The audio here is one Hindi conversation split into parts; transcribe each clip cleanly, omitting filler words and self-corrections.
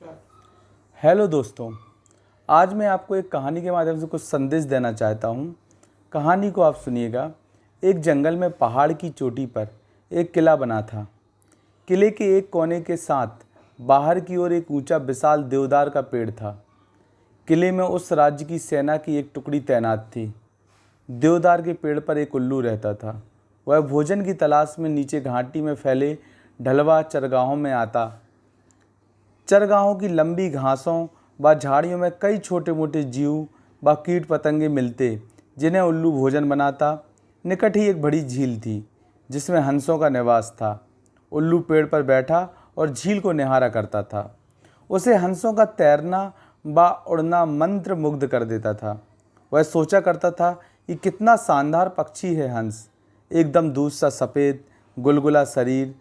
हेलो दोस्तों, आज मैं आपको एक कहानी के माध्यम से कुछ संदेश देना चाहता हूँ। कहानी को आप सुनिएगा। एक जंगल में पहाड़ की चोटी पर एक किला बना था। किले के एक कोने के साथ बाहर की ओर एक ऊंचा विशाल देवदार का पेड़ था। किले में उस राज्य की सेना की एक टुकड़ी तैनात थी। देवदार के पेड़ पर एक उल्लू रहता था। वह भोजन की तलाश में नीचे घाटी में फैले ढलवा चरगाहों में आता। चरगाहों की लंबी घासों व झाड़ियों में कई छोटे मोटे जीव व कीट पतंगे मिलते, जिन्हें उल्लू भोजन बनाता। निकट ही एक बड़ी झील थी जिसमें हंसों का निवास था। उल्लू पेड़ पर बैठा और झील को निहारा करता था। उसे हंसों का तैरना व उड़ना मंत्र मुग्ध कर देता था। वह सोचा करता था कि कितना शानदार पक्षी है हंस। एकदम दूध सा सफ़ेद, गुलगुला शरीर,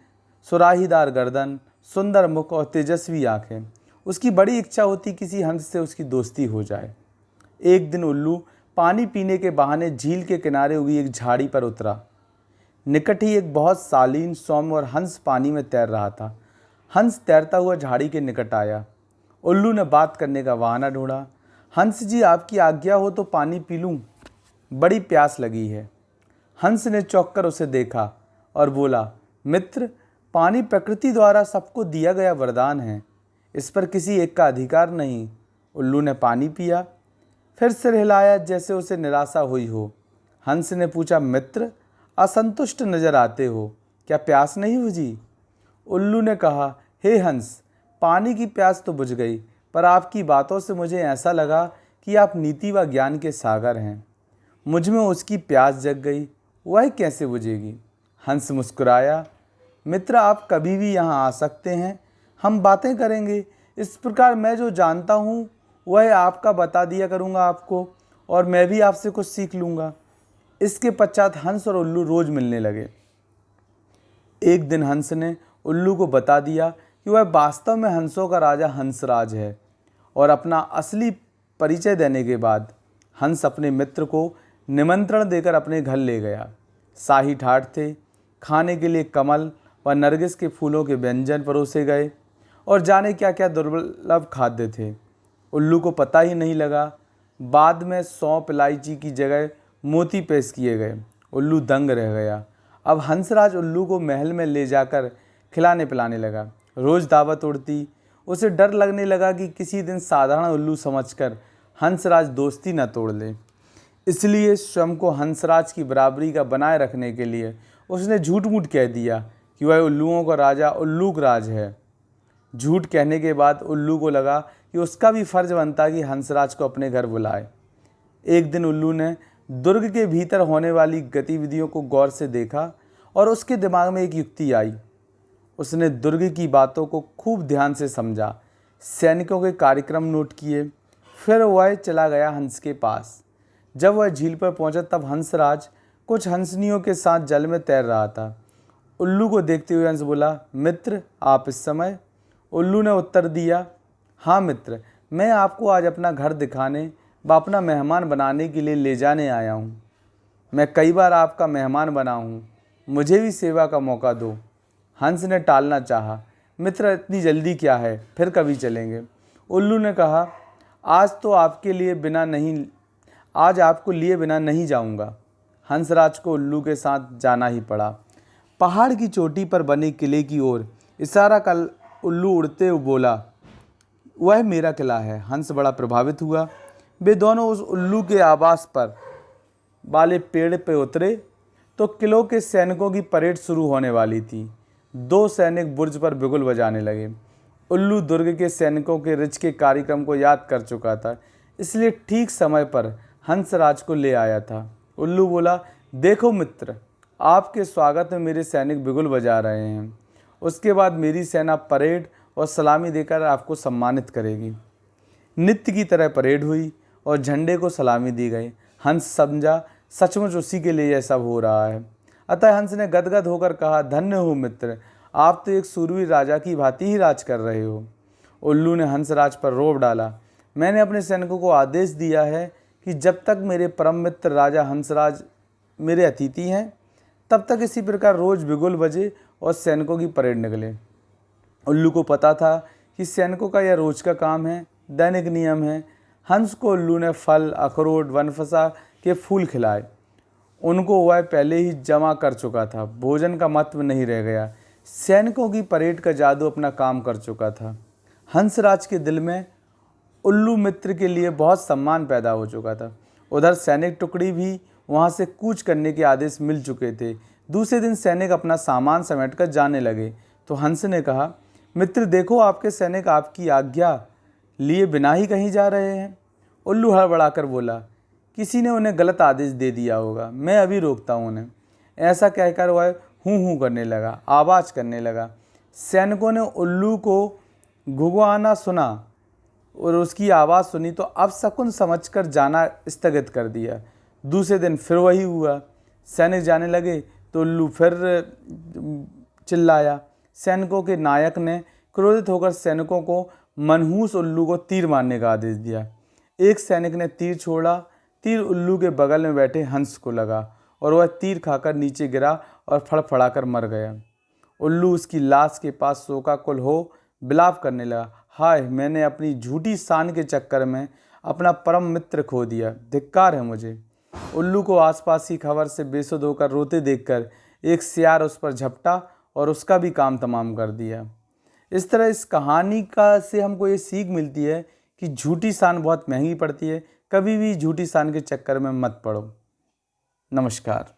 सुराहीदार गर्दन, सुंदर मुख और तेजस्वी आंखें। उसकी बड़ी इच्छा होती किसी हंस से उसकी दोस्ती हो जाए। एक दिन उल्लू पानी पीने के बहाने झील के किनारे उगी एक झाड़ी पर उतरा। निकट ही एक बहुत शालीन सौम्य और हंस पानी में तैर रहा था। हंस तैरता हुआ झाड़ी के निकट आया। उल्लू ने बात करने का बहाना ढूंढा। हंस जी, आपकी आज्ञा हो तो पानी पी लूं, बड़ी प्यास लगी है। हंस ने चौंक कर उसे देखा और बोला, मित्र, पानी प्रकृति द्वारा सबको दिया गया वरदान है। इस पर किसी एक का अधिकार नहीं। उल्लू ने पानी पिया, फिर सिर हिलाया जैसे उसे निराशा हुई हो। हंस ने पूछा, मित्र, असंतुष्ट नजर आते हो, क्या प्यास नहीं बुझी? उल्लू ने कहा, हे हंस, पानी की प्यास तो बुझ गई, पर आपकी बातों से मुझे ऐसा लगा कि आप नीति व ज्ञान के सागर हैं। मुझ में उसकी प्यास जग गई, वह कैसे बुझेगी? हंस मुस्कुराया, मित्र, आप कभी भी यहाँ आ सकते हैं, हम बातें करेंगे। इस प्रकार मैं जो जानता हूँ वह आपका बता दिया करूँगा आपको, और मैं भी आपसे कुछ सीख लूँगा। इसके पश्चात हंस और उल्लू रोज मिलने लगे। एक दिन हंस ने उल्लू को बता दिया कि वह वास्तव में हंसों का राजा हंसराज है, और अपना असली परिचय देने के बाद हंस अपने मित्र को निमंत्रण देकर अपने घर ले गया। शाही ठाठ थे, खाने के लिए कमल व नरगिस के फूलों के व्यंजन परोसे गए, और जाने क्या क्या दुर्लभ खाद्य थे। उल्लू को पता ही नहीं लगा। बाद में सौंफ इलायची की जगह मोती पेश किए गए। उल्लू दंग रह गया। अब हंसराज उल्लू को महल में ले जाकर खिलाने पिलाने लगा। रोज़ दावत उड़ती। उसे डर लगने लगा कि किसी दिन साधारण उल्लू समझकर हंसराज दोस्ती न तोड़ ले। इसलिए स्वयं को हंसराज की बराबरी का बनाए रखने के लिए उसने झूठ मूठ कह दिया कि वह उल्लुओं का राजा उल्लूक राज है। झूठ कहने के बाद उल्लू को लगा कि उसका भी फर्ज बनता कि हंसराज को अपने घर बुलाए। एक दिन उल्लू ने दुर्ग के भीतर होने वाली गतिविधियों को गौर से देखा और उसके दिमाग में एक युक्ति आई। उसने दुर्ग की बातों को खूब ध्यान से समझा, सैनिकों के कार्यक्रम नोट किए। फिर वह चला गया हंस के पास। जब वह झील पर पहुंचा तब हंसराज कुछ हंसनियों के साथ जल में तैर रहा था। उल्लू को देखते हुए हंस बोला, मित्र, आप इस समय? उल्लू ने उत्तर दिया, हाँ मित्र, मैं आपको आज अपना घर दिखाने व अपना मेहमान बनाने के लिए ले जाने आया हूँ। मैं कई बार आपका मेहमान बना हूँ, मुझे भी सेवा का मौका दो। हंस ने टालना चाहा, मित्र, इतनी जल्दी क्या है, फिर कभी चलेंगे। उल्लू ने कहा, आज आपको लिए बिना नहीं जाऊंगा। हंसराज को उल्लू के साथ जाना ही पड़ा। पहाड़ की चोटी पर बने किले की ओर इशारा कर उल्लू उड़ते हुए बोला, वह मेरा किला है। हंस बड़ा प्रभावित हुआ। वे दोनों उस उल्लू के आवास पर वाले पेड़ पे उतरे तो किलों के सैनिकों की परेड शुरू होने वाली थी। दो सैनिक बुर्ज पर बिगुल बजाने लगे। उल्लू दुर्ग के सैनिकों के रिच के कार्यक्रम को याद कर चुका था, इसलिए ठीक समय पर हंसराज को ले आया था। उल्लू बोला, देखो मित्र, आपके स्वागत में मेरे सैनिक बिगुल बजा रहे हैं। उसके बाद मेरी सेना परेड और सलामी देकर आपको सम्मानित करेगी। नित्य की तरह परेड हुई और झंडे को सलामी दी गई। हंस समझा सचमुच उसी के लिए यह सब हो रहा है। अतः हंस ने गदगद होकर कहा, धन्य हो मित्र, आप तो एक सूरवीर राजा की भांति ही राज कर रहे हो। उल्लू ने हंसराज पर रोब डाला, मैंने अपने सैनिकों को आदेश दिया है कि जब तक मेरे परम मित्र राजा हंसराज मेरे अतिथि हैं तब तक इसी प्रकार रोज बिगुल बजे और सैनिकों की परेड निकले। उल्लू को पता था कि सैनिकों का यह रोज का काम है, दैनिक नियम है। हंस को उल्लू ने फल, अखरोट, वनफसा के फूल खिलाए। उनको वह पहले ही जमा कर चुका था। भोजन का महत्व नहीं रह गया। सैनिकों की परेड का जादू अपना काम कर चुका था। हंसराज के दिल में उल्लू मित्र के लिए बहुत सम्मान पैदा हो चुका था। उधर सैनिक टुकड़ी भी वहां से कूच करने के आदेश मिल चुके थे। दूसरे दिन सैनिक अपना सामान समेटकर जाने लगे तो हंस ने कहा, मित्र देखो, आपके सैनिक आपकी आज्ञा लिए बिना ही कहीं जा रहे हैं। उल्लू हड़बड़ाकर बोला, किसी ने उन्हें गलत आदेश दे दिया होगा, मैं अभी रोकता हूँ उन्हें। ऐसा कहकर वह हूँ करने लगा, आवाज़ करने लगा। सैनिकों ने उल्लू को घुघुआना सुना और उसकी आवाज़ सुनी तो अपशकुन समझकर जाना स्थगित कर दिया। दूसरे दिन फिर वही हुआ। सैनिक जाने लगे तो उल्लू फिर चिल्लाया। सैनिकों के नायक ने क्रोधित होकर सैनिकों को मनहूस उल्लू को तीर मारने का आदेश दिया। एक सैनिक ने तीर छोड़ा। तीर उल्लू के बगल में बैठे हंस को लगा और वह तीर खाकर नीचे गिरा और फड़फड़ाकर मर गया। उल्लू उसकी लाश के पास शोकाकुल हो विलाप करने लगा, हाय, मैंने अपनी झूठी शान के चक्कर में अपना परम मित्र खो दिया, धिक्कार है मुझे। उल्लू को आसपास की खबर से बेसुध होकर रोते देखकर एक सियार उस पर झपटा और उसका भी काम तमाम कर दिया। इस तरह इस कहानी का से हमको ये सीख मिलती है कि झूठी शान बहुत महंगी पड़ती है। कभी भी झूठी शान के चक्कर में मत पड़ो। नमस्कार।